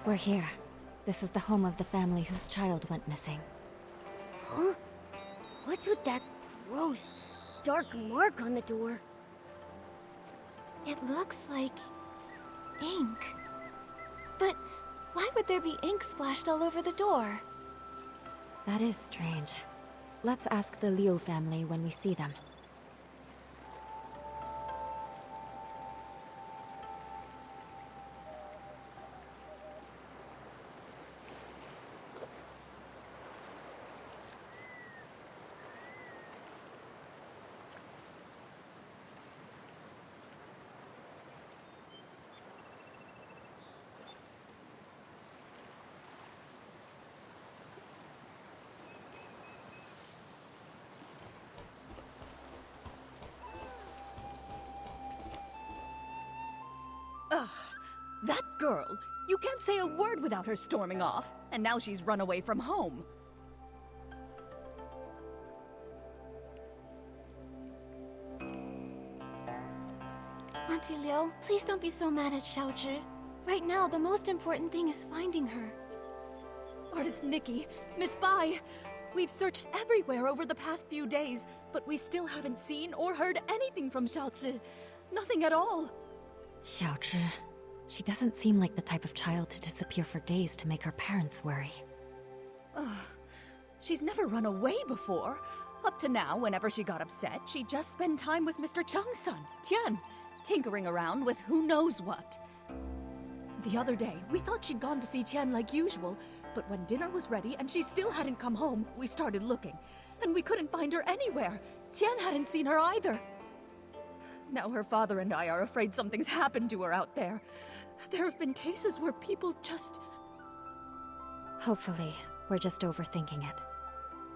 We're here. This is the home of the family whose child went missing. Huh? What's with that gross, dark mark on the door? It looks like ink. But why would there be ink splashed all over the door? That is strange. Let's ask the Liu family when we see them. Ugh, that girl! You can't say a word without her storming off, and now she's run away from home. Auntie Liu, please don't be so mad at Xiaozhi. Right now, the most important thing is finding her. Artist Nikki, Miss Bai, we've searched everywhere over the past few days, but we still haven't seen or heard anything from Xiaozhi. Nothing at all. Xiaozhi. She doesn't seem like the type of child to disappear for days to make her parents worry. She's never run away before. Up to now, whenever she got upset, she'd just spend time with Mr. Cheng's son, Tian, tinkering around with who knows what. The other day, we thought she'd gone to see Tian like usual, but when dinner was ready and she still hadn't come home, we started looking. And we couldn't find her anywhere. Tian hadn't seen her either. Now her father and I are afraid something's happened to her out there. There have been cases where people just... Hopefully, we're just overthinking it.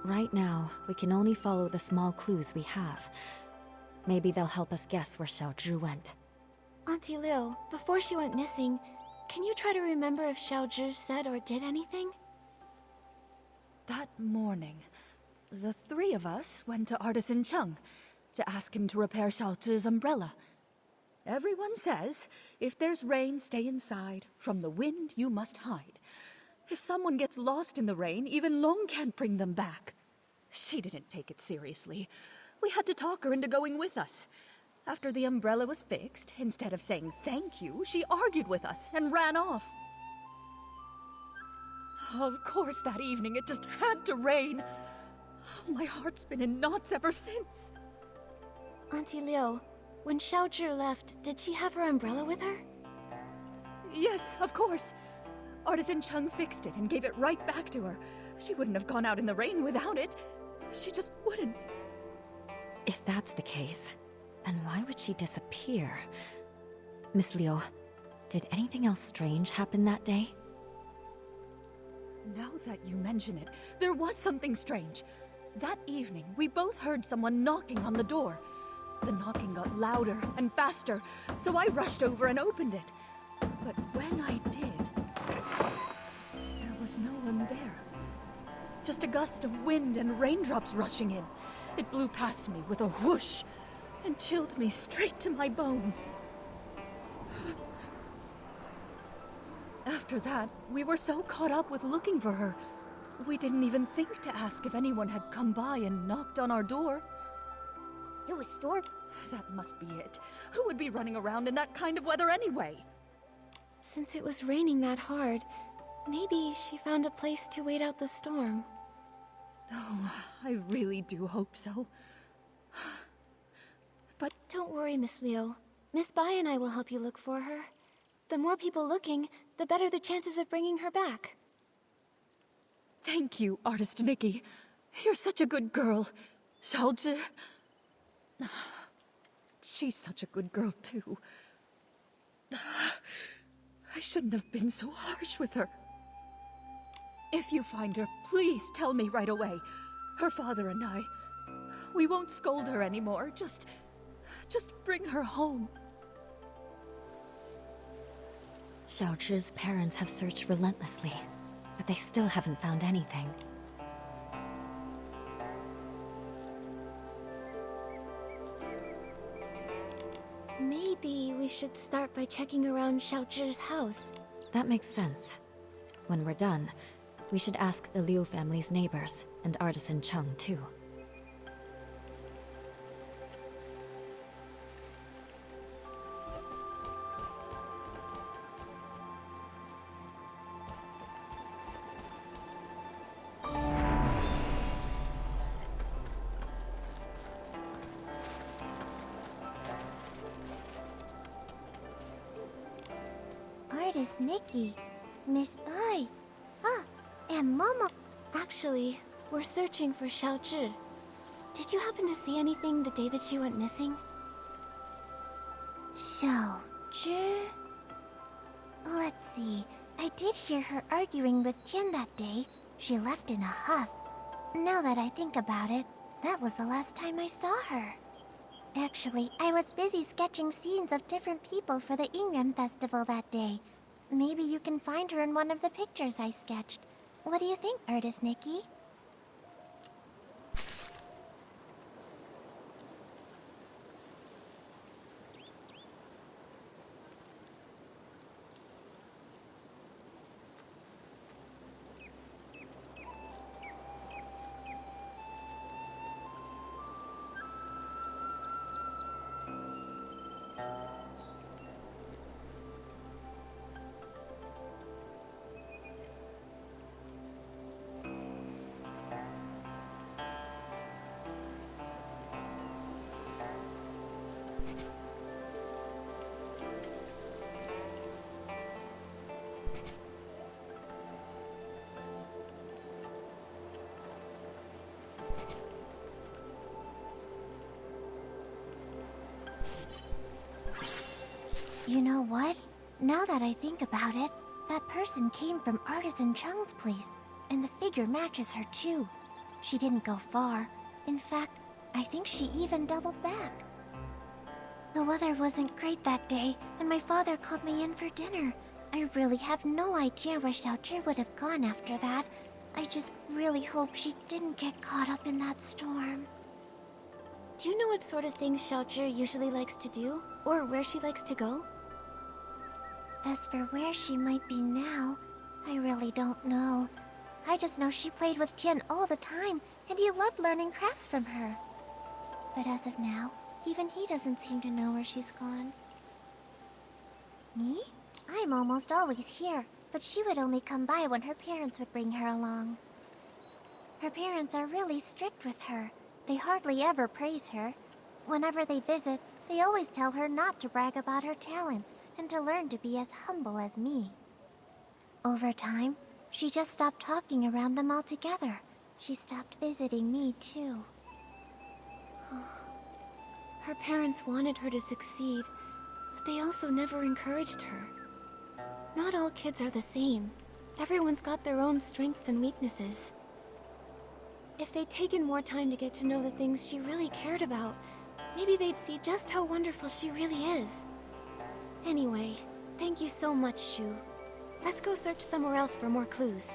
Right now, we can only follow the small clues we have. Maybe they'll help us guess where Xiaozhi went. Auntie Liu, before she went missing, can you try to remember if Xiaozhi said or did anything? That morning, the three of us went to Artisan Cheng to ask him to repair Xiaozhi's umbrella. Everyone says, if there's rain, stay inside. From the wind, you must hide. If someone gets lost in the rain, even Long can't bring them back. She didn't take it seriously. We had to talk her into going with us. After the umbrella was fixed, instead of saying thank you, she argued with us and ran off. Of course, that evening it just had to rain. My heart's been in knots ever since. Auntie Liu, when Xiaozhi left, did she have her umbrella with her? Yes, of course. Artisan Cheng fixed it and gave it right back to her. She wouldn't have gone out in the rain without it. She just wouldn't. If that's the case, then why would she disappear? Miss Liu, did anything else strange happen that day? Now that you mention it, there was something strange. That evening, we both heard someone knocking on the door. The knocking got louder and faster, so I rushed over and opened it. But when I did, there was no one there. Just a gust of wind and raindrops rushing in. It blew past me with a whoosh and chilled me straight to my bones. After that, we were so caught up with looking for her, we didn't even think to ask if anyone had come by and knocked on our door. It was storm. That must be it. Who would be running around in that kind of weather anyway? Since it was raining that hard, maybe she found a place to wait out the storm. Oh, I really do hope so. But don't worry, Miss Liu. Miss Bai and I will help you look for her. The more people looking, the better the chances of bringing her back. Thank you, Artist Nikki. You're such a good girl. Xiaozhi... She's such a good girl, too. I shouldn't have been so harsh with her. If you find her, please tell me right away. Her father and I... We won't scold her anymore. Just bring her home. Xiaozhi's parents have searched relentlessly, but they still haven't found anything. Maybe we should start by checking around Xiaozhi's house. That makes sense. When we're done, we should ask the Liu family's neighbors and artisan Chung too. Artist Nikki, Miss Bai, and Mama. Actually, we're searching for Xiaozhi. Did you happen to see anything the day that she went missing? Xiaozhi? Let's see. I did hear her arguing with Tian that day. She left in a huff. Now that I think about it, that was the last time I saw her. Actually, I was busy sketching scenes of different people for the Ingram Festival that day. Maybe you can find her in one of the pictures I sketched. What do you think, Artist Nikki? You know what? Now that I think about it, that person came from Artisan Chung's place, and the figure matches her too. She didn't go far. In fact, I think she even doubled back. The weather wasn't great that day, and my father called me in for dinner. I really have no idea where Xiaozhi would have gone after that. I just really hope she didn't get caught up in that storm. Do you know what sort of things Xiaozhi usually likes to do? Or where she likes to go? As for where she might be now, I really don't know. I just know she played with Tian all the time, and he loved learning crafts from her. But as of now, even he doesn't seem to know where she's gone. Me? I'm almost always here, but she would only come by when her parents would bring her along. Her parents are really strict with her. They hardly ever praise her. Whenever they visit, they always tell her not to brag about her talents, and to learn to be as humble as me. Over time, she just stopped talking around them altogether. She stopped visiting me, too. Her parents wanted her to succeed, but they also never encouraged her. Not all kids are the same. Everyone's got their own strengths and weaknesses. If they'd taken more time to get to know the things she really cared about, maybe they'd see just how wonderful she really is. Anyway, thank you so much, Shu. Let's go search somewhere else for more clues.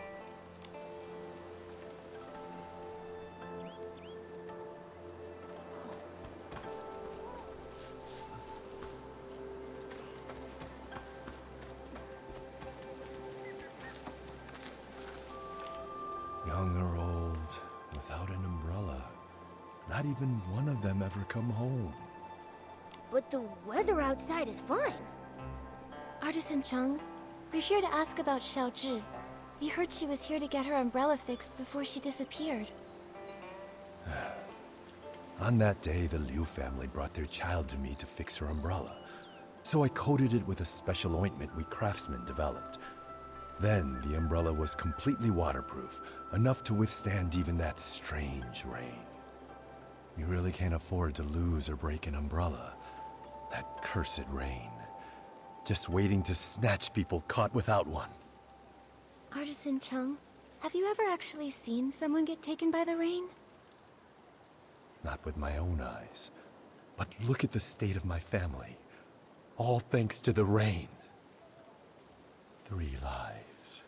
Young or old, without an umbrella. Not even one of them ever come home. But the weather outside is fine. Artisan Chung, we're here to ask about Xiaozhi. We heard she was here to get her umbrella fixed before she disappeared. On that day, the Liu family brought their child to me to fix her umbrella. So I coated it with a special ointment we craftsmen developed. Then the umbrella was completely waterproof, enough to withstand even that strange rain. You really can't afford to lose or break an umbrella. That cursed rain. Just waiting to snatch people caught without one. Artisan Chung, have you ever actually seen someone get taken by the rain? Not with my own eyes. But look at the state of my family. All thanks to the rain. 3 lives.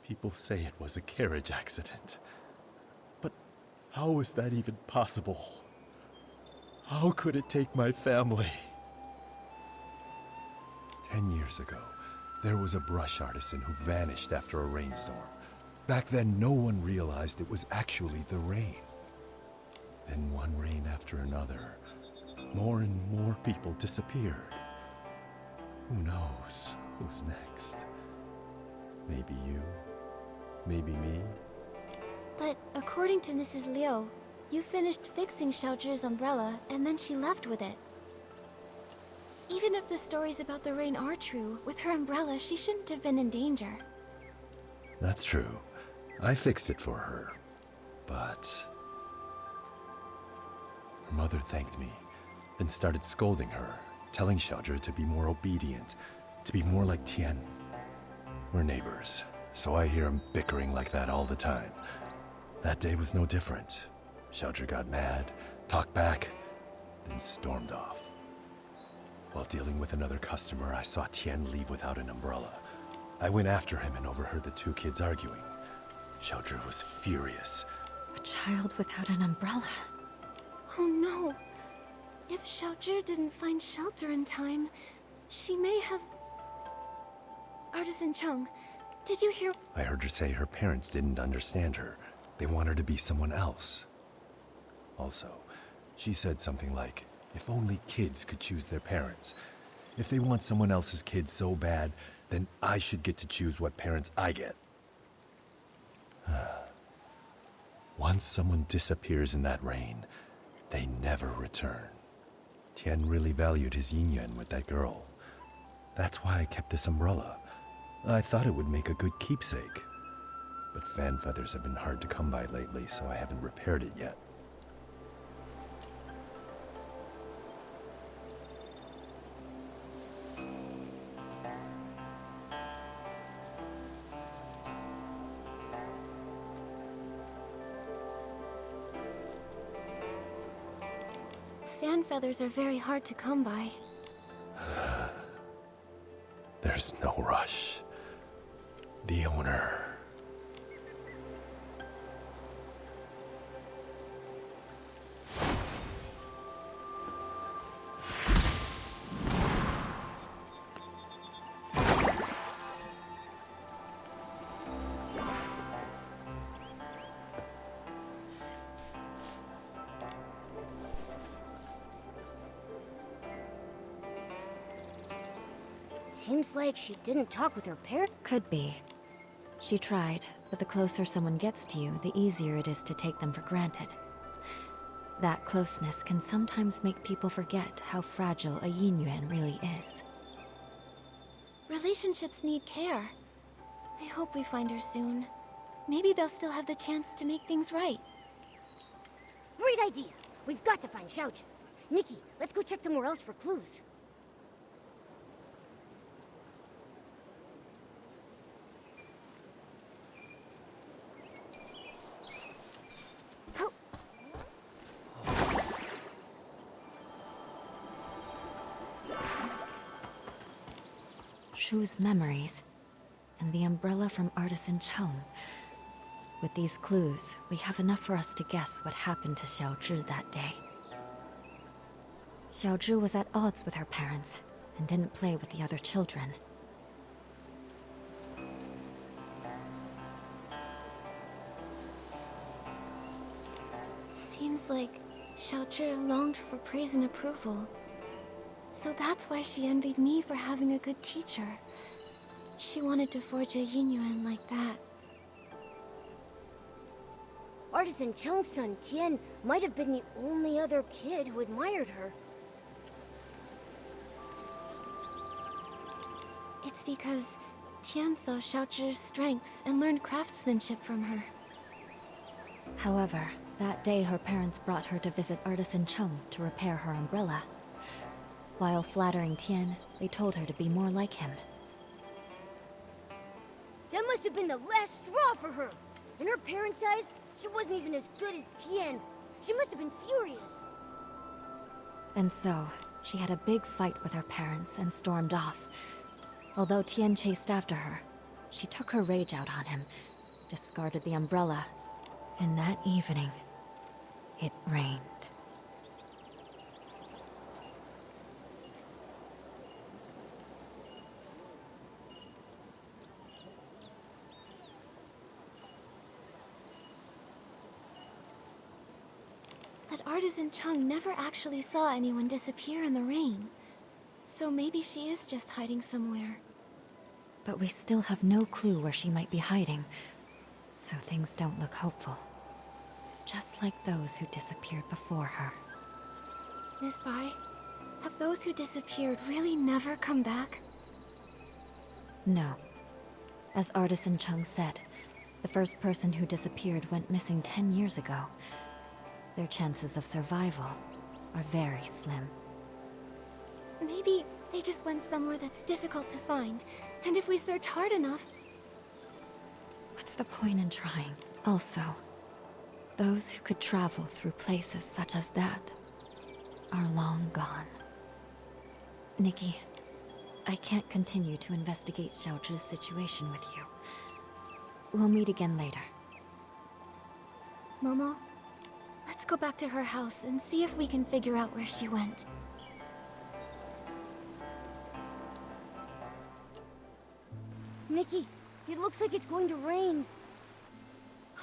People say it was a carriage accident. But how is that even possible? How could it take my family? 10 years ago, There was a brush artisan who vanished after a rainstorm. Back then, no one realized it was actually the rain. Then one rain after another, more and more people disappeared. Who knows who's next? Maybe you, maybe me. But according to Mrs. Liu, you finished fixing Xiaozhi's umbrella and then she left with it. Even if the stories about the rain are true, with her umbrella, she shouldn't have been in danger. That's true. I fixed it for her. But her mother thanked me, then started scolding her, telling Xiaozhi to be more obedient, to be more like Tian. We're neighbors, so I hear them bickering like that all the time. That day was no different. Xiaozhi got mad, talked back, then stormed off. While dealing with another customer, I saw Tian leave without an umbrella. I went after him and overheard the two kids arguing. Xiaozhi was furious. A child without an umbrella. Oh no. If Xiaozhi didn't find shelter in time, she may have... Artisan Chung, did you hear... I heard her say her parents didn't understand her. They want her to be someone else. Also, she said something like, if only kids could choose their parents. If they want someone else's kid so bad, then I should get to choose what parents I get. Once someone disappears in that rain, they never return. Tian really valued his yin-yang with that girl. That's why I kept this umbrella. I thought it would make a good keepsake. But fan feathers have been hard to come by lately, so I haven't repaired it yet. Fan feathers are very hard to come by. There's no rush. The owner. Seems like she didn't talk with her parents. Could be. She tried, but the closer someone gets to you, the easier it is to take them for granted. That closeness can sometimes make people forget how fragile a yin-yuan really is. Relationships need care. I hope we find her soon. Maybe they'll still have the chance to make things right. Great idea. We've got to find Xiaozhi. Nikki, let's go check somewhere else for clues. Shu's memories, and the umbrella from Artisan Chung. With these clues, we have enough for us to guess what happened to Xiaozhi that day. Xiaozhi was at odds with her parents, and didn't play with the other children. Seems like Xiaozhi longed for praise and approval. So that's why she envied me for having a good teacher. She wanted to forge a yin-yuan like that. Artisan Chung's son, Tian, might have been the only other kid who admired her. It's because Tian saw Xiaozhi's strengths and learned craftsmanship from her. However, that day her parents brought her to visit Artisan Chung to repair her umbrella. While flattering Tian, they told her to be more like him. That must have been the last straw for her. In her parents' eyes, she wasn't even as good as Tian. She must have been furious. And so, she had a big fight with her parents and stormed off. Although Tian chased after her, she took her rage out on him, discarded the umbrella, and that evening, it rained. Artisan Chung never actually saw anyone disappear in the rain. So maybe she is just hiding somewhere. But we still have no clue where she might be hiding, so things don't look hopeful. Just like those who disappeared before her. Miss Bai, have those who disappeared really never come back? No. As Artisan Chung said, the first person who disappeared went missing 10 years ago. Their chances of survival are very slim. Maybe they just went somewhere that's difficult to find, and if we search hard enough... What's the point in trying? Also, those who could travel through places such as that are long gone. Nikki, I can't continue to investigate Xiaozhi's situation with you. We'll meet again later. Momo, let's go back to her house and see if we can figure out where she went. Nikki, it looks like it's going to rain.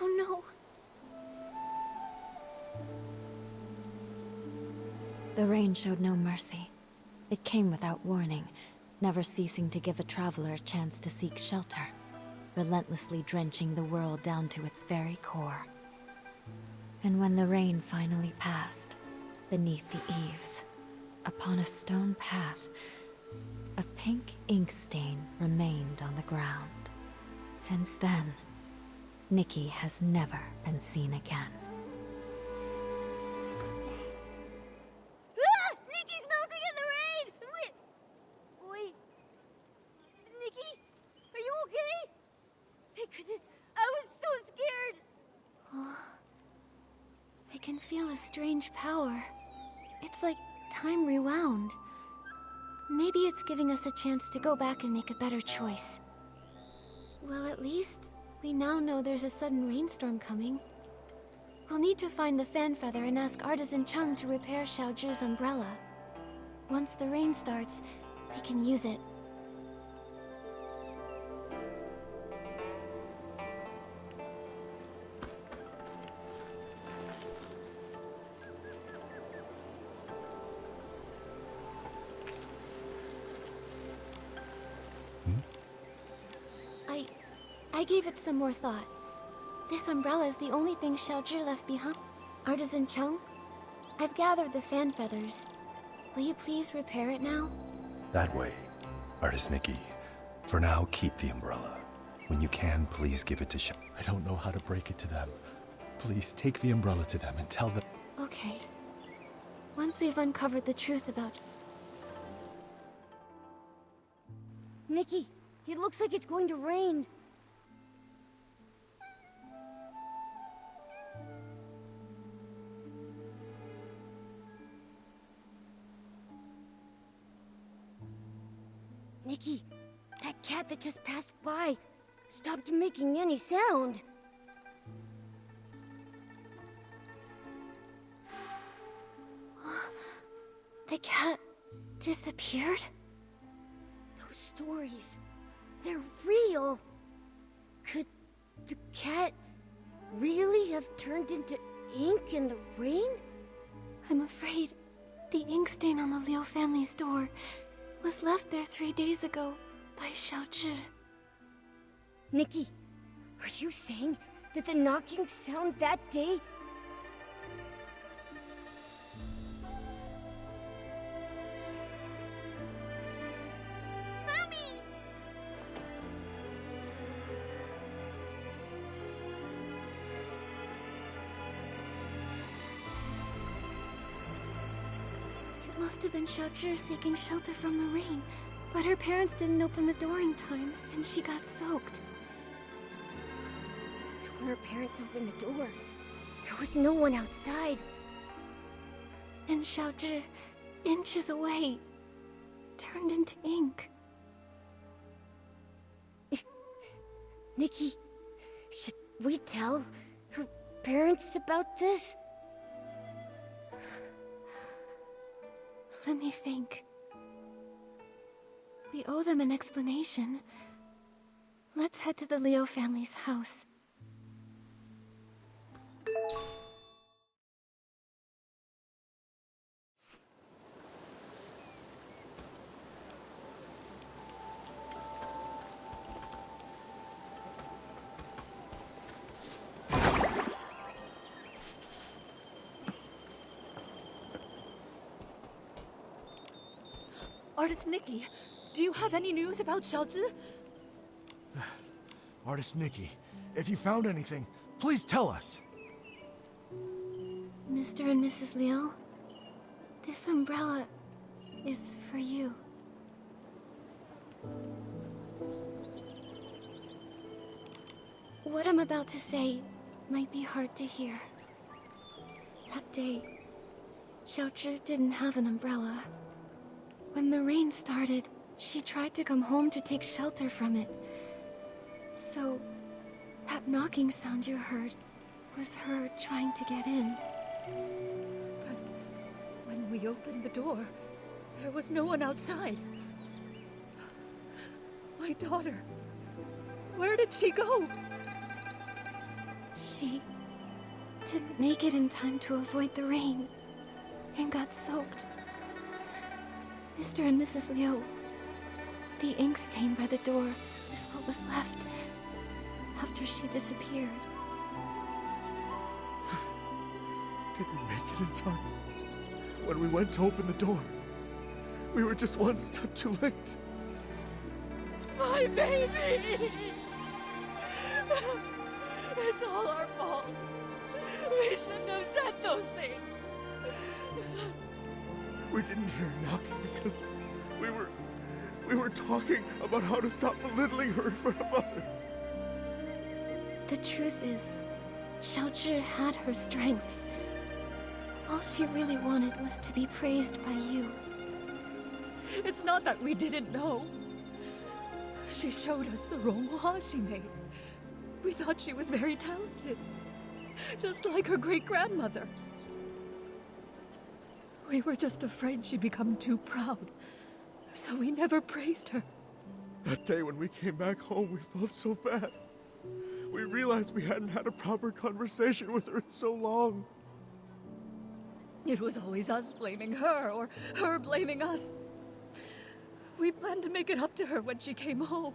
Oh no. The rain showed no mercy. It came without warning, never ceasing to give a traveler a chance to seek shelter, relentlessly drenching the world down to its very core. And when the rain finally passed, beneath the eaves, upon a stone path, a pink ink stain remained on the ground. Since then, Nikki has never been seen again. Ah! Nikki's melting in the rain! Wait. Nikki? Are you okay? Thank goodness. I was so scared. I can feel a strange power. It's like time rewound. Maybe it's giving us a chance to go back and make a better choice. Well, at least we now know there's a sudden rainstorm coming. We'll need to find the fan feather and ask Artisan Chung to repair Xiaozhi's umbrella. Once the rain starts, we can use it. I gave it some more thought. This umbrella is the only thing Xiaozhi left behind. Artisan Chung, I've gathered the fan feathers. Will you please repair it now? That way. Artist Nikki, for now, keep the umbrella. When you can, please give it to I don't know how to break it to them. Please take the umbrella to them and tell them... Okay. Once we've uncovered the truth about... Nikki, it looks like it's going to rain. Nikki, that cat that just passed by stopped making any sound. The cat disappeared? Those stories, they're real. Could the cat really have turned into ink in the rain? I'm afraid the ink stain on the Liu family's door was left there 3 days ago by Xiaozhi. Nikki, are you saying that the knocking sound that day... Mommy! It must have been Xiaozhi seeking shelter from the rain, but her parents didn't open the door in time, and she got soaked. So when her parents opened the door, there was no one outside. And Xiaozhi, inches away, turned into ink. Nikki, should we tell her parents about this? Let me think. We owe them an explanation. Let's head to the Liu family's house. Artist Nikki, do you have any news about Xiaozhi? Artist Nikki, if you found anything, please tell us. Mr. and Mrs. Liu, this umbrella is for you. What I'm about to say might be hard to hear. That day, Xiaozhi didn't have an umbrella. When the rain started, she tried to come home to take shelter from it. So, that knocking sound you heard was her trying to get in. But when we opened the door, there was no one outside. My daughter, where did she go? She didn't make it in time to avoid the rain and got soaked. Mr. and Mrs. Liu, the ink stain by the door is what was left after she disappeared. Didn't make it in time. When we went to open the door, we were just one step too late. My baby! It's all our fault. We shouldn't have said those things. We didn't hear knocking because we were talking about how to stop belittling her in front of others. The truth is, Xiaozhi had her strengths. All she really wanted was to be praised by you. It's not that we didn't know. She showed us the ronghua she made. We thought she was very talented, just like her great-grandmother. We were just afraid she'd become too proud, so we never praised her. That day when we came back home, we felt so bad. We realized we hadn't had a proper conversation with her in so long. It was always us blaming her, or her blaming us. We planned to make it up to her when she came home.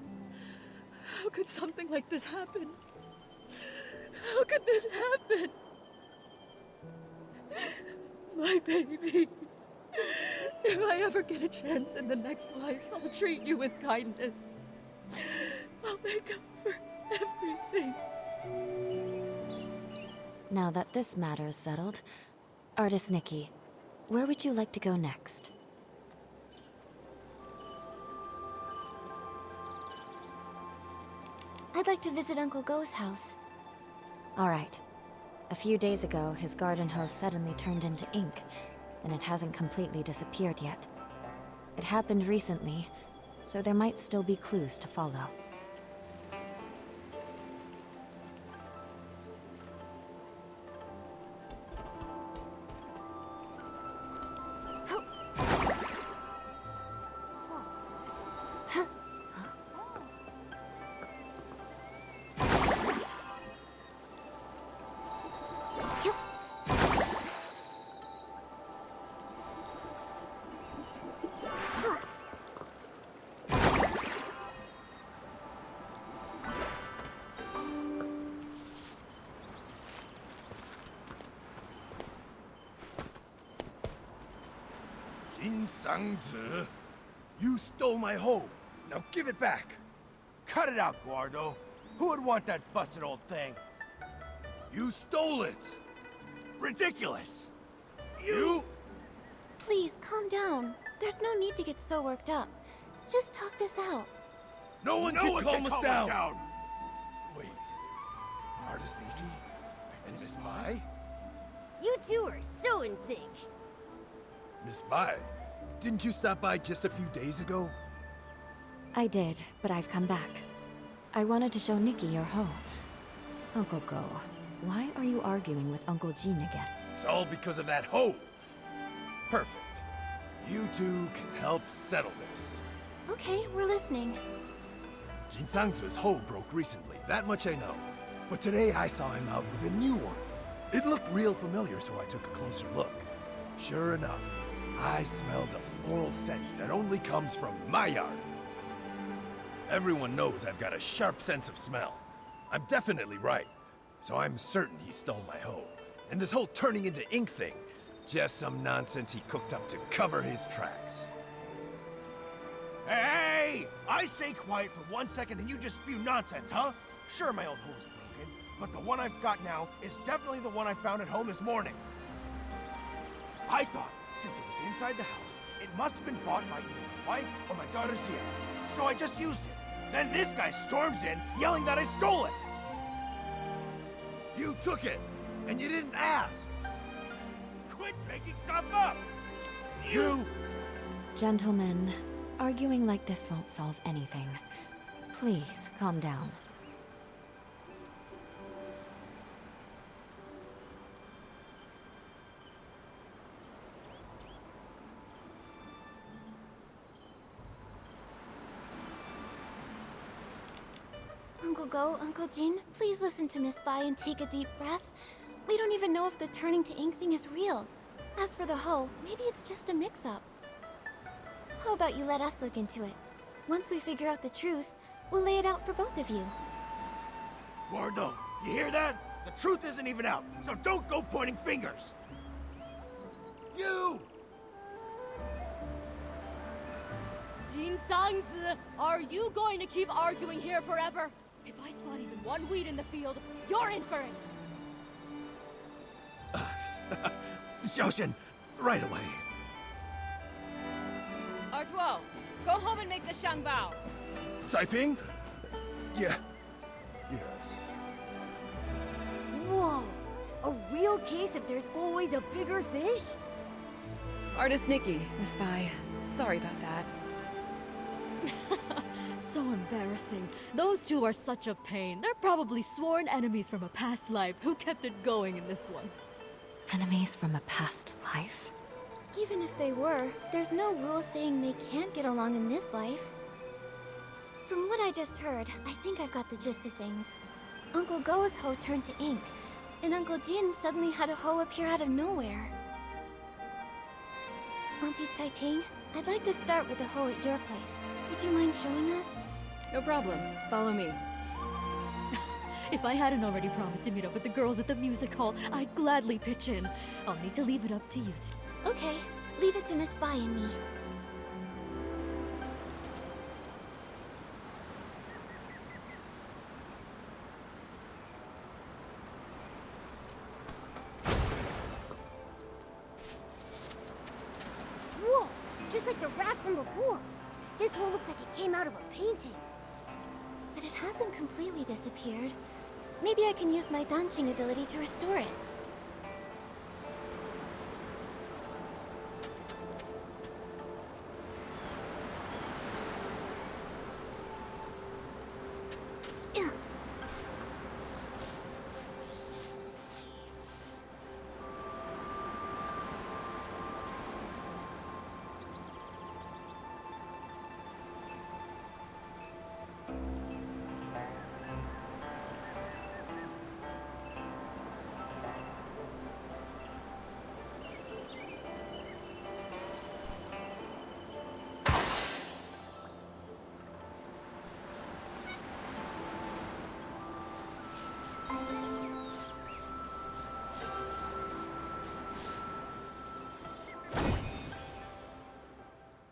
How could something like this happen? How could this happen? My baby. If I ever get a chance in the next life, I'll treat you with kindness. I'll make up for everything. Now that this matter is settled, Artist Nikki, where would you like to go next? I'd like to visit Uncle Go's house. All right. A few days ago, his garden hose suddenly turned into ink, and it hasn't completely disappeared yet. It happened recently, so there might still be clues to follow. Sang-zi, you stole my hoe. Now give it back. Cut it out, Guardo. Who would want that busted old thing? You stole it. Ridiculous! You? Please, calm down. There's no need to get so worked up. Just talk this out. No one can calm us down. Wait. Artist Nikki? And Miss Mai? You two are so in sync. Miss Mai, didn't you stop by just a few days ago? I did, but I've come back. I wanted to show Nikki your hoe. Uncle Go, why are you arguing with Uncle Jean again? It's all because of that hoe. Perfect. You two can help settle this. Okay, we're listening. Jin Sang-zi's hoe broke recently, that much I know. But today I saw him out with a new one. It looked real familiar, so I took a closer look. Sure enough, I smelled a floral scent that only comes from my yard. Everyone knows I've got a sharp sense of smell. I'm definitely right. So I'm certain he stole my hoe. And this whole turning into ink thing, just some nonsense he cooked up to cover his tracks. Hey! I stay quiet for 1 second and you just spew nonsense, huh? Sure, my old hoe is broken, but the one I've got now is definitely the one I found at home this morning. I thought, since it was inside the house, it must have been bought by either my wife or my daughter Zia. So I just used it. Then this guy storms in, yelling that I stole it! You took it, and you didn't ask! Quit making stuff up! You... Gentlemen, arguing like this won't solve anything. Please, calm down. Uncle Go, Uncle Jin, please listen to Miss Bai and take a deep breath. We don't even know if the turning to ink thing is real. As for the hoe, maybe it's just a mix-up. How about you let us look into it? Once we figure out the truth, we'll lay it out for both of you. Gordo, you hear that? The truth isn't even out, so don't go pointing fingers! You! Jin Sangzi, are you going to keep arguing here forever? If I spot even one weed in the field, you're in for it! Xiaoxian, right away. Artuo, go home and make the Shangbao. Taiping? Yeah. Yes. Whoa! A real case if there's always a bigger fish? Artist Nikki, Miss Bai. Sorry about that. So embarrassing. Those two are such a pain. They're probably sworn enemies from a past life who kept it going in this one. Enemies from a past life? Even if they were, there's no rule saying they can't get along in this life. From what I just heard, I think I've got the gist of things. Uncle Go's hoe turned to ink, and Uncle Jin suddenly had a hoe appear out of nowhere. Auntie Taiping, I'd like to start with the hoe at your place. Would you mind showing us? No problem. Follow me. If I hadn't already promised to meet up with the girls at the music hall, I'd gladly pitch in. I'll need to leave it up to you two. Okay, leave it to Miss Bai and me. Whoa! Just like the raft from before. This one looks like it came out of a painting. But it hasn't completely disappeared. Maybe I can use my Danqing ability to restore it. Yeah.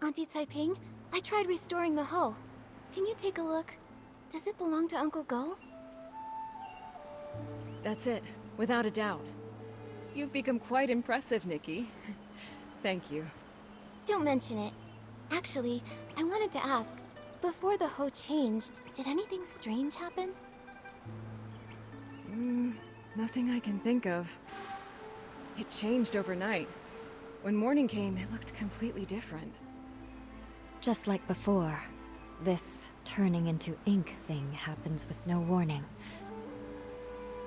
Auntie Taiping, I tried restoring the hoe. Can you take a look? Does it belong to Uncle Go? That's it, without a doubt. You've become quite impressive, Nikki. Thank you. Don't mention it. Actually, I wanted to ask, before the hoe changed, did anything strange happen? Nothing I can think of. It changed overnight. When morning came, it looked completely different. Just like before, this turning into ink thing happens with no warning.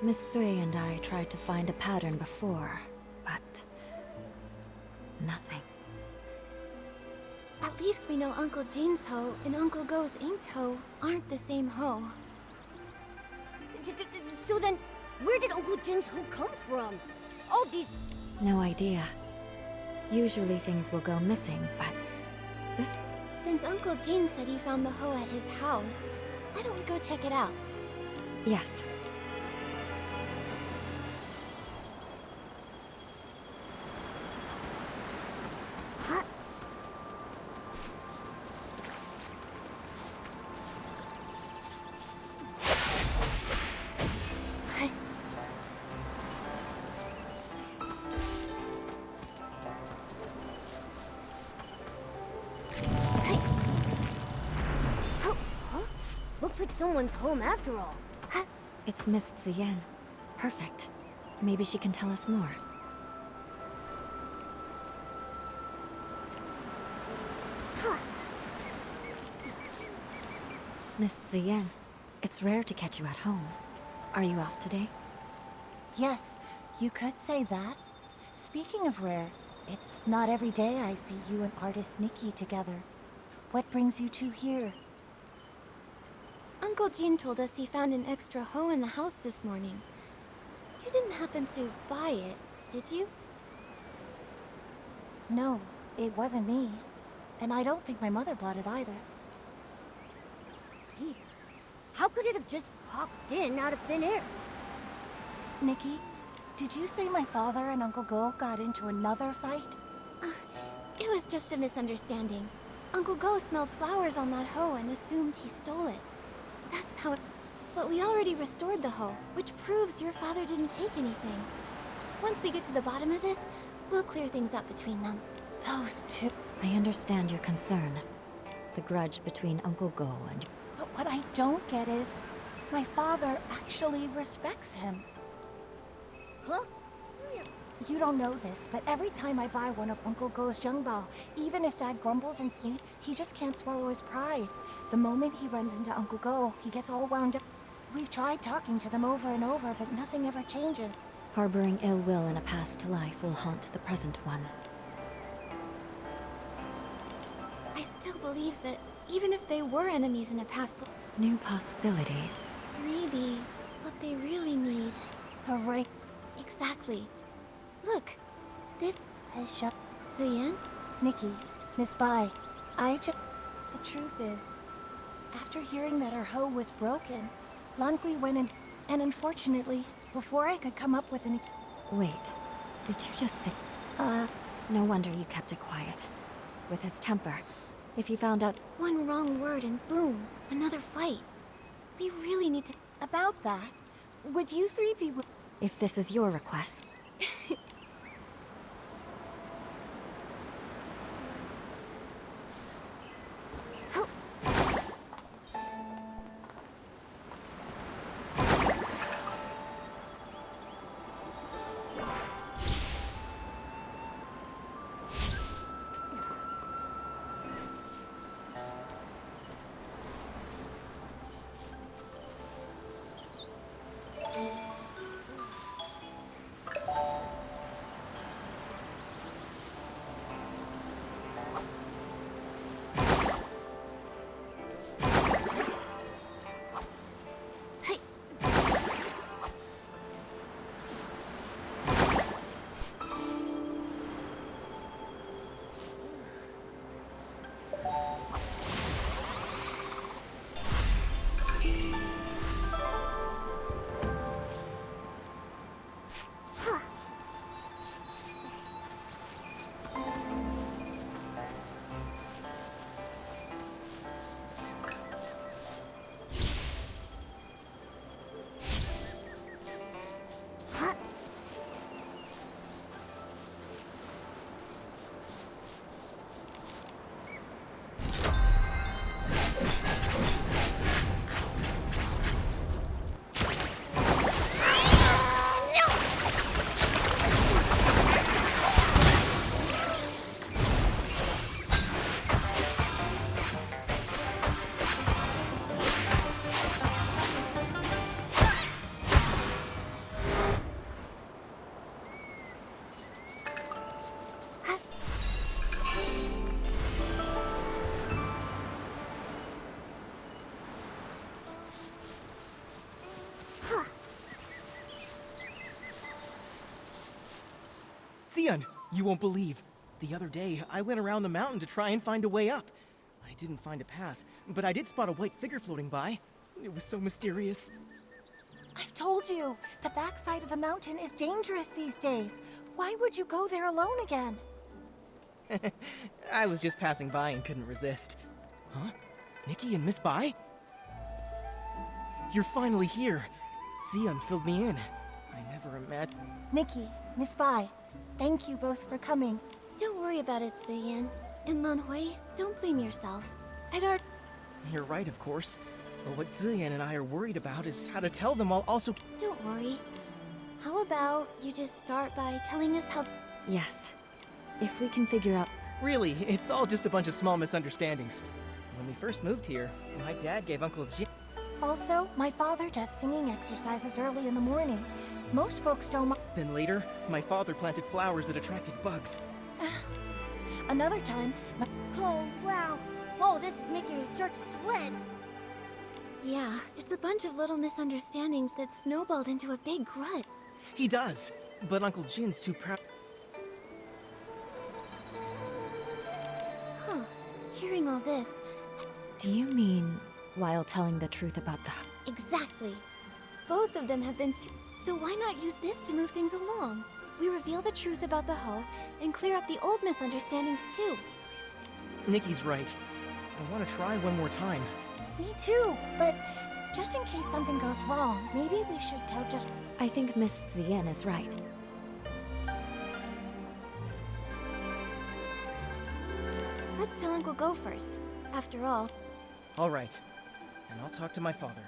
Miss Sui and I tried to find a pattern before, but nothing. At least we know Uncle Jin's hoe and Uncle Go's inked hoe aren't the same hoe. So then, where did Uncle Jin's hoe come from? All these... No idea. Usually things will go missing, but this... Since Uncle Jin said he found the hoe at his house, why don't we go check it out? Yes. Looks like someone's home after all. It's Miss Ziyan. Perfect. Maybe she can tell us more. Miss Ziyan, it's rare to catch you at home. Are you off today? Yes, you could say that. Speaking of rare, it's not every day I see you and artist Nikki together. What brings you two here? Uncle Jean told us he found an extra hoe in the house this morning. You didn't happen to buy it, did you? No, it wasn't me. And I don't think my mother bought it either. Here. How could it have just popped in out of thin air? Nikki, did you say my father and Uncle Go got into another fight? It was just a misunderstanding. Uncle Go smelled flowers on that hoe and assumed he stole it. That's how it... But we already restored the hoe, which proves your father didn't take anything. Once we get to the bottom of this, we'll clear things up between them. Those two... I understand your concern. The grudge between Uncle Go and... But what I don't get is, my father actually respects him. Huh? You don't know this, but every time I buy one of Uncle Go's Zhengbao, even if Dad grumbles and sneaks, he just can't swallow his pride. The moment he runs into Uncle Go, he gets all wound up. We've tried talking to them over and over, but nothing ever changes. Harboring ill will in a past life will haunt the present one. I still believe that even if they were enemies in a past life, New possibilities. maybe what they really need... The right Exactly. Look, this... has shut. Ziyan? Nikki, Miss Bai, the truth is, after hearing that her hoe was broken, Lanqi went in, and unfortunately, before I could come up with an Wait, did you just say... No wonder you kept it quiet. With his temper, if he found out... One wrong word and boom, another fight. We really need to... About that, would you three be... If this is your request. Ziyan, you won't believe. The other day, I went around the mountain to try and find a way up. I didn't find a path, but I did spot a white figure floating by. It was so mysterious. I've told you, the backside of the mountain is dangerous these days. Why would you go there alone again? I was just passing by and couldn't resist. Huh? Nikki and Miss Bai? You're finally here. Ziyan filled me in. I never imagined... Nikki, Miss Bai, thank you both for coming. Don't worry about it, Ziyan. And Lanhui, don't blame yourself. You're right, of course. But what Ziyan and I are worried about is how to tell them while also... Don't worry. How about you just start by telling us how... Yes. If we can figure out... Really, it's all just a bunch of small misunderstandings. When we first moved here, my dad gave Uncle Jin... Also, my father does singing exercises early in the morning. Most folks don't... Then later, my father planted flowers that attracted bugs. Another time, Oh, wow. Oh, this is making me start to sweat. Yeah, it's a bunch of little misunderstandings that snowballed into a big glut. He does, but Uncle Jin's too proud... Huh. Hearing all this... Do you mean while telling the truth about the... Exactly. Both of them have been too... So why not use this to move things along? We reveal the truth about the hoe and clear up the old misunderstandings too. Nikki's right. I want to try one more time. Me too, but just in case something goes wrong, maybe we should tell just... I think Miss Ziyan is right. Let's tell Uncle Go first. After all... All right, and I'll talk to my father.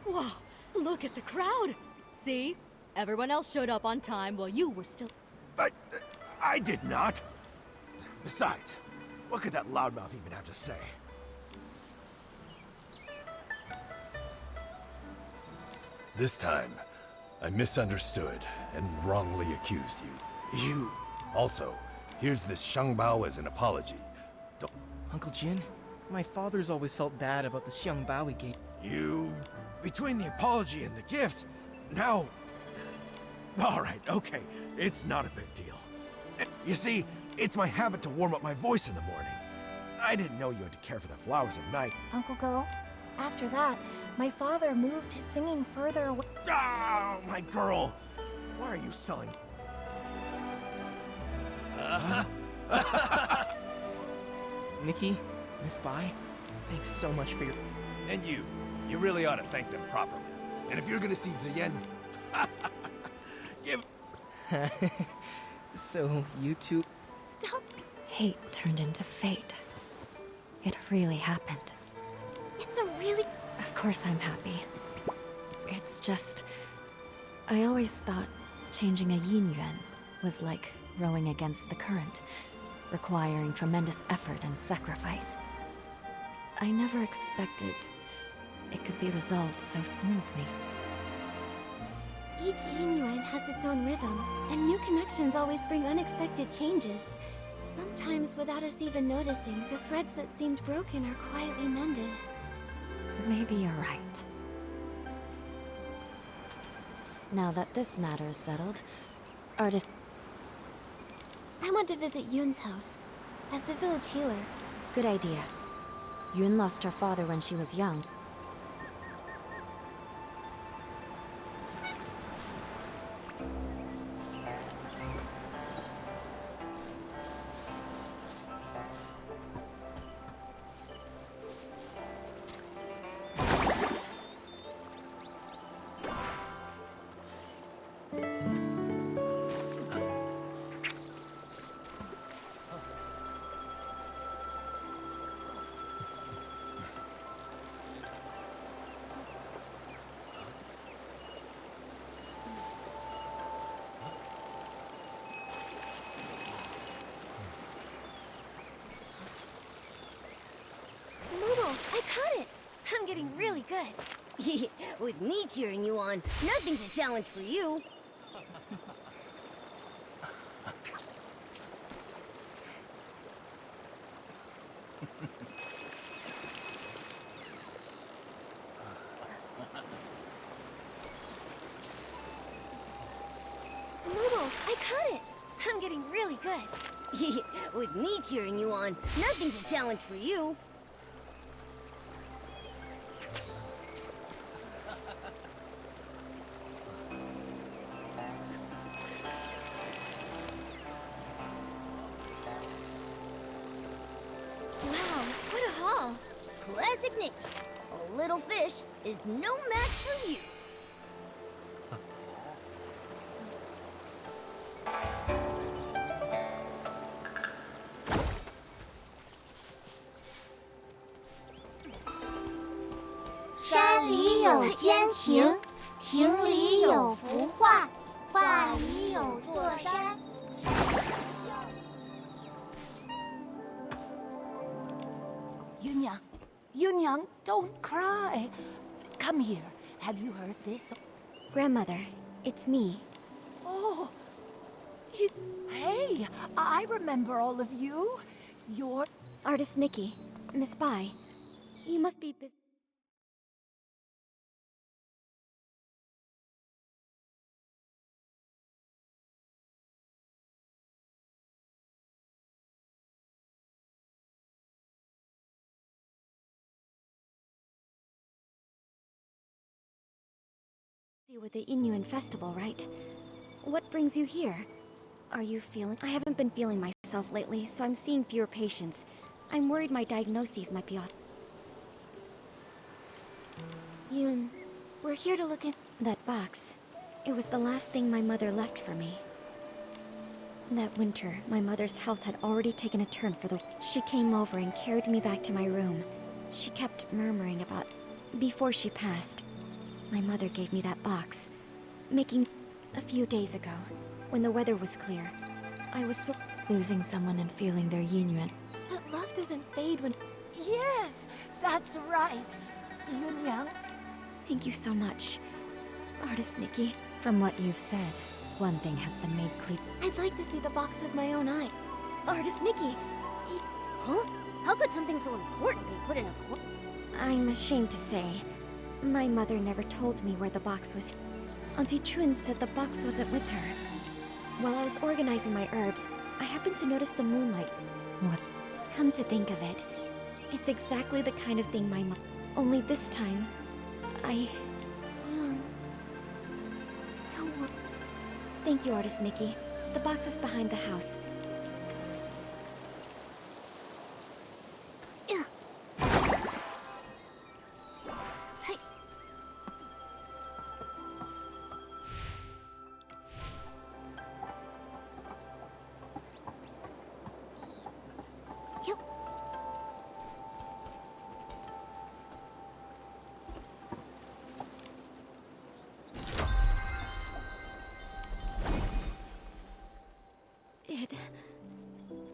Wow, look at the crowd! See? Everyone else showed up on time while you were still... I did not. Besides, what could that loudmouth even have to say? This time, I misunderstood and wrongly accused you. Also, here's this Xiangbao as an apology. Uncle Jin, my father's always felt bad about the Xiangbao we gave. Between the apology and the gift, now... Alright, okay, it's not a big deal. You see, it's my habit to warm up my voice in the morning. I didn't know you had to care for the flowers at night. Uncle Go, after that, my father moved his singing further away. Ah, my girl! Why are you selling... Nikki, Miss Bai, thanks so much for your... And you really ought to thank them properly. And if you're gonna see Ziyan... Give... So, you two... Stop! Hate turned into fate. It really happened. It's a really... Of course I'm happy. It's just... I always thought changing a yin yuan was like rowing against the current, requiring tremendous effort and sacrifice. I never expected it could be resolved so smoothly. Each yin yuan has its own rhythm, and new connections always bring unexpected changes. Sometimes, without us even noticing, the threads that seemed broken are quietly mended. Maybe you're right. Now that this matter is settled, artist... I want to visit Yun's house. As the village healer. Good idea. Yun lost her father when she was young. I caught it! I'm getting really good. With me cheering you on, nothing's a challenge for you. Noodle, I caught it! I'm getting really good. With me cheering you on, nothing's a challenge for you. Wow, what a haul! Classic Nikki. A little fish is no match for you. Yunyang, don't cry. Come here. Have you heard this? Grandmother, it's me. Oh, hey, I remember all of you. You're... Artist Nikki. Miss Bai. You must be busy. With the Inuan festival, right? What brings you here? Are you feeling... I haven't been feeling myself lately, so I'm seeing fewer patients. I'm worried my diagnoses might be off. Yoon, we're here to look at... That box. It was the last thing my mother left for me. That winter, my mother's health had already taken a turn for the... She came over and carried me back to my room. She kept murmuring about... Before she passed, my mother gave me that box. Making... A few days ago, when the weather was clear, I was so... Losing someone and feeling their union. But love doesn't fade when... Yes, that's right. Yunyang. Thank you so much, Artist Nikki. From what you've said, one thing has been made clear. I'd like to see the box with my own eye. Artist Nikki, Huh? How could something so important be put in a closet? I'm ashamed to say, my mother never told me where the box was. Auntie Chun said the box wasn't with her. While I was organizing my herbs, I happened to notice the moonlight. What? Come to think of it, it's exactly the kind of thing my mom... Only this time, Yoon, don't worry. Thank you, Artist Nikki. The box is behind the house.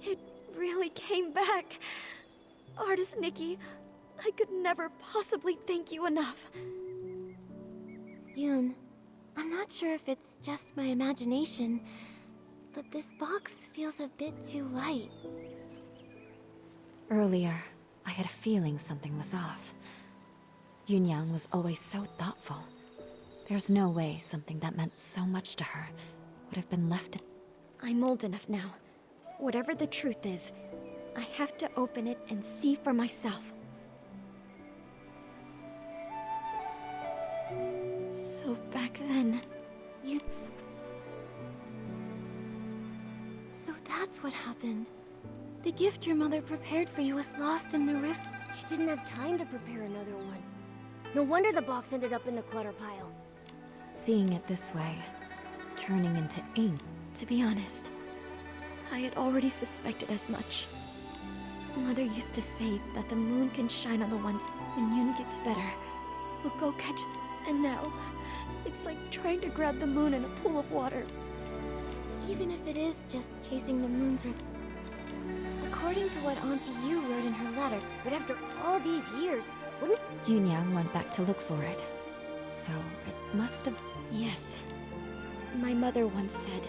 It really came back. Artist Nikki, I could never possibly thank you enough. Yoon, I'm not sure if it's just my imagination, but this box feels a bit too light. Earlier, I had a feeling something was off. Yunyang was always so thoughtful. There's no way something that meant so much to her would have been left. I'm old enough now. Whatever the truth is, I have to open it and see for myself. So back then, So that's what happened. The gift your mother prepared for you was lost in the rift. She didn't have time to prepare another one. No wonder the box ended up in the clutter pile. Seeing it this way, turning into ink, to be honest, I had already suspected as much. Mother used to say that the moon can shine on the ones when Yoon gets better. We'll go catch and now, it's like trying to grab the moon in a pool of water. Even if it is just chasing the moon's according to what Auntie Yu wrote in her letter, But after all these years, wouldn't... Yunyang went back to look for it. So it must have... Yes. My mother once said,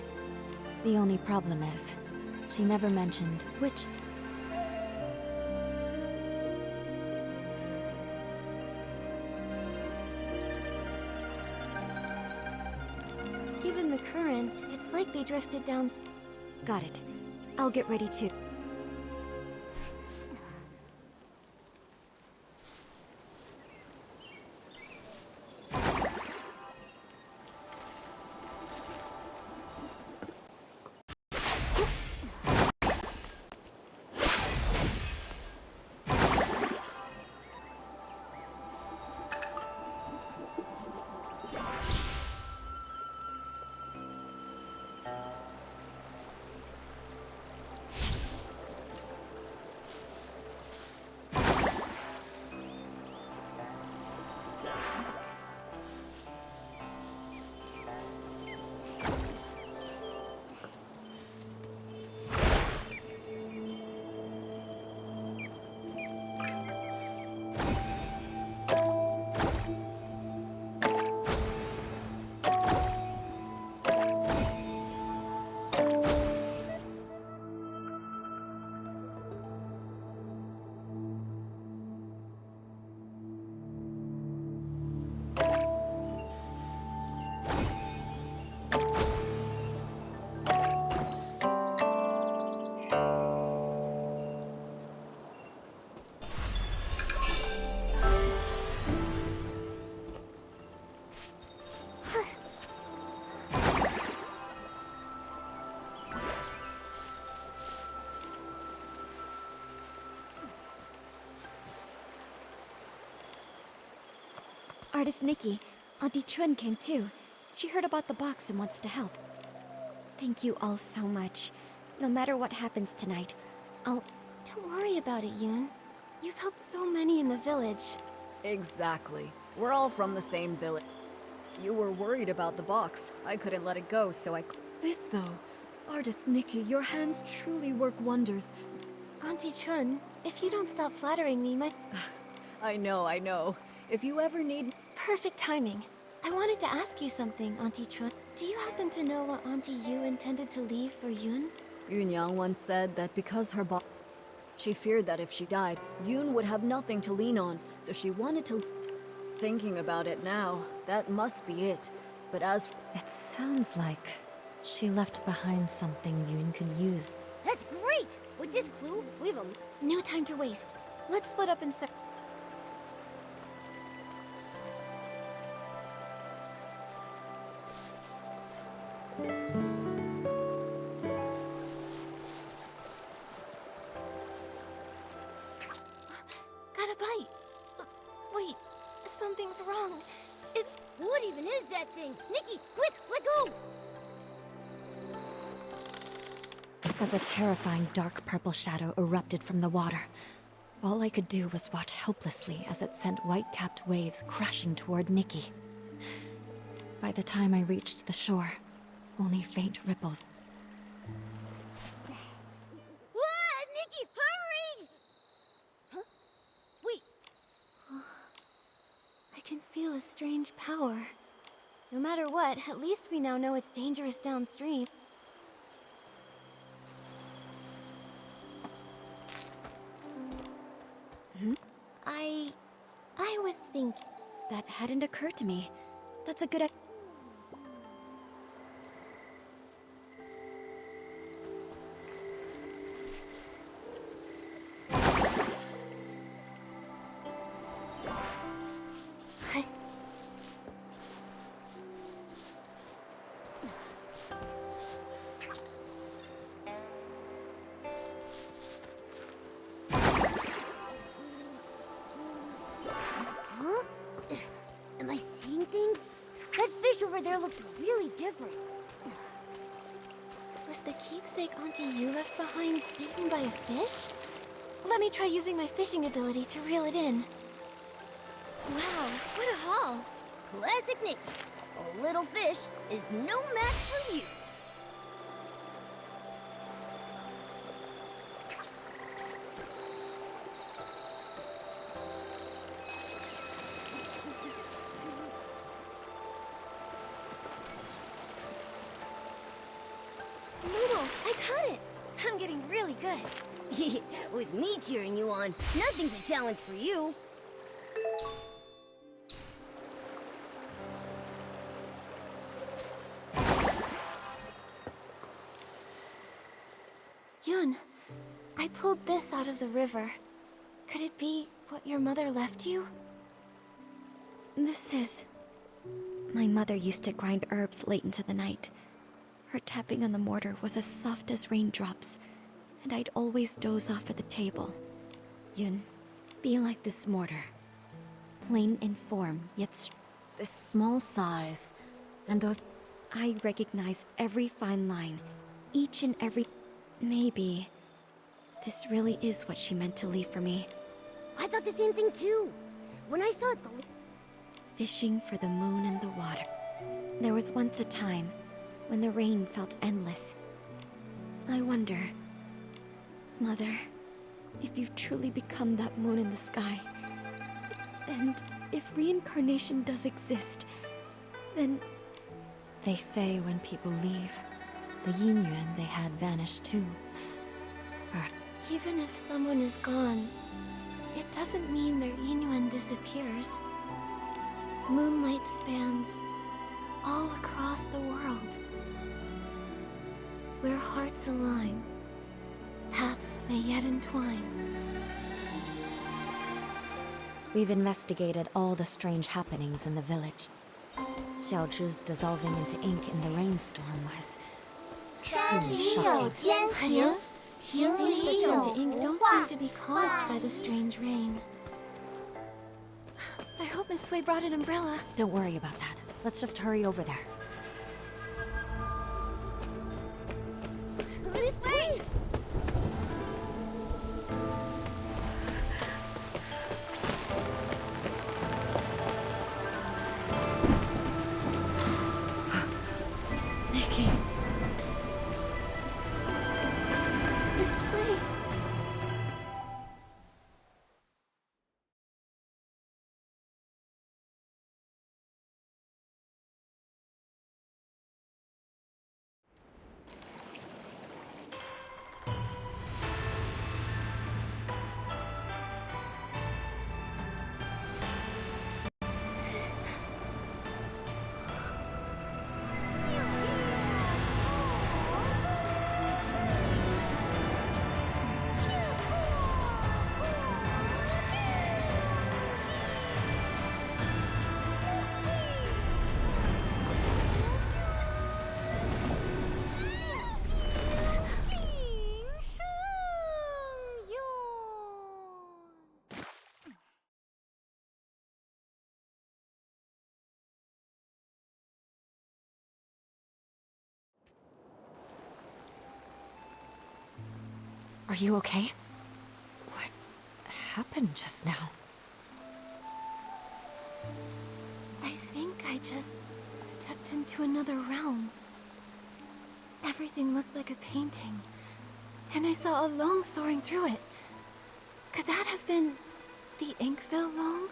the only problem is, she never mentioned which... current, it's like they drifted down. Got it. I'll get ready too. Artist Nikki, Auntie Chun came too. She heard about the box and wants to help. Thank you all so much. No matter what happens tonight, I'll... Don't worry about it, Yoon. You've helped so many in the village. Exactly. We're all from the same village. You were worried about the box. I couldn't let it go, so I... This, though. Artist Nikki, your hands truly work wonders. Auntie Chun, if you don't stop flattering me, my... I know. If you ever need... Perfect timing. I wanted to ask you something, Auntie Chun. Do you happen to know what Auntie Yu intended to leave for Yoon? Yoon Yang once said that because her boss... She feared that if she died, Yoon would have nothing to lean on, so she wanted to... Thinking about it now, that must be it. But as... It sounds like she left behind something Yoon could use. That's great! With this clue, we've a... No time to waste. Let's split up and search. Got a bite. Wait, something's wrong. It's... What even is that thing? Nikki, quick, let go! As a terrifying dark purple shadow erupted from the water, all I could do was watch helplessly as it sent white-capped waves crashing toward Nikki. By the time I reached the shore, only faint ripples. Nikki, hurry! Huh? Wait. I can feel a strange power. No matter what, at least we now know it's dangerous downstream. I was thinking... That hadn't occurred to me. That's a good idea. Am I seeing things? That fish over there looks really different. Was the keepsake Auntie Yu left behind eaten by a fish? Let me try using my fishing ability to reel it in. Wow, what a haul! Classic Nikki. A little fish is no match for you. Noodle, I caught it! I'm getting really good. With me cheering you on, nothing's a challenge for you. pulled this out of the river. Could it be what your mother left you? This is... My mother used to grind herbs late into the night. Her tapping on the mortar was as soft as raindrops, and I'd always doze off at the table. Yun, be like this mortar. Plain in form, yet This small size, and those... I recognize every fine line, each and every... Maybe this really is what she meant to leave for me. I thought the same thing too. When I saw it, Fishing for the moon and the water. There was once a time when the rain felt endless. I wonder, Mother, if you've truly become that moon in the sky. And if reincarnation does exist, then... They say when people leave, the yin yuan they had vanished too. Even if someone is gone, it doesn't mean their yin yuan disappears. Moonlight spans all across the world. Where hearts align, paths may yet entwine. We've investigated all the strange happenings in the village. Xiaozhi's dissolving into ink in the rainstorm was truly shocking. Things that turn to ink don't seem to be caused by the strange rain. I hope Miss Sui brought an umbrella. Don't worry about that. Let's just hurry over there. Miss Sui! Nikki. Miss Sui. Are you okay? What happened just now? I think I just stepped into another realm. Everything looked like a painting, and I saw a long soaring through it. Could that have been the Inkville long?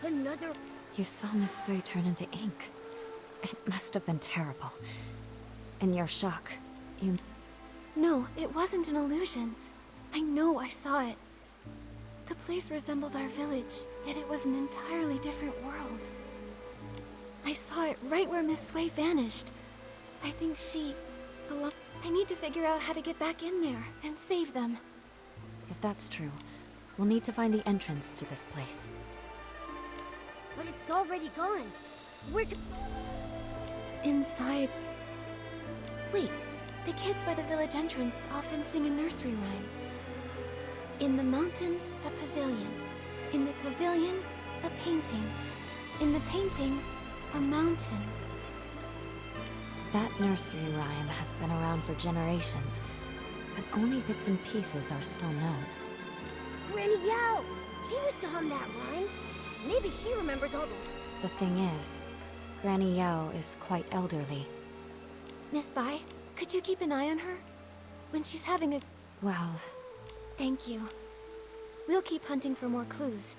Another... You saw Miss Sui turn into ink. It must have been terrible. In your shock, you... No, it wasn't an illusion. I know I saw it. The place resembled our village, yet it was an entirely different world. I saw it right where Miss Sui vanished. I think she... I need to figure out how to get back in there and save them. If that's true, we'll need to find the entrance to this place. But it's already gone. Where to... Inside... Wait, the kids by the village entrance often sing a nursery rhyme. In the mountains, a pavilion. In the pavilion, a painting. In the painting, a mountain. That nursery rhyme has been around for generations, but only bits and pieces are still known. Granny Yao! She used to hum that rhyme. Maybe she remembers all the... The thing is, Granny Yao is quite elderly. Miss Bai, could you keep an eye on her? When she's having a... Well... Thank you. We'll keep hunting for more clues.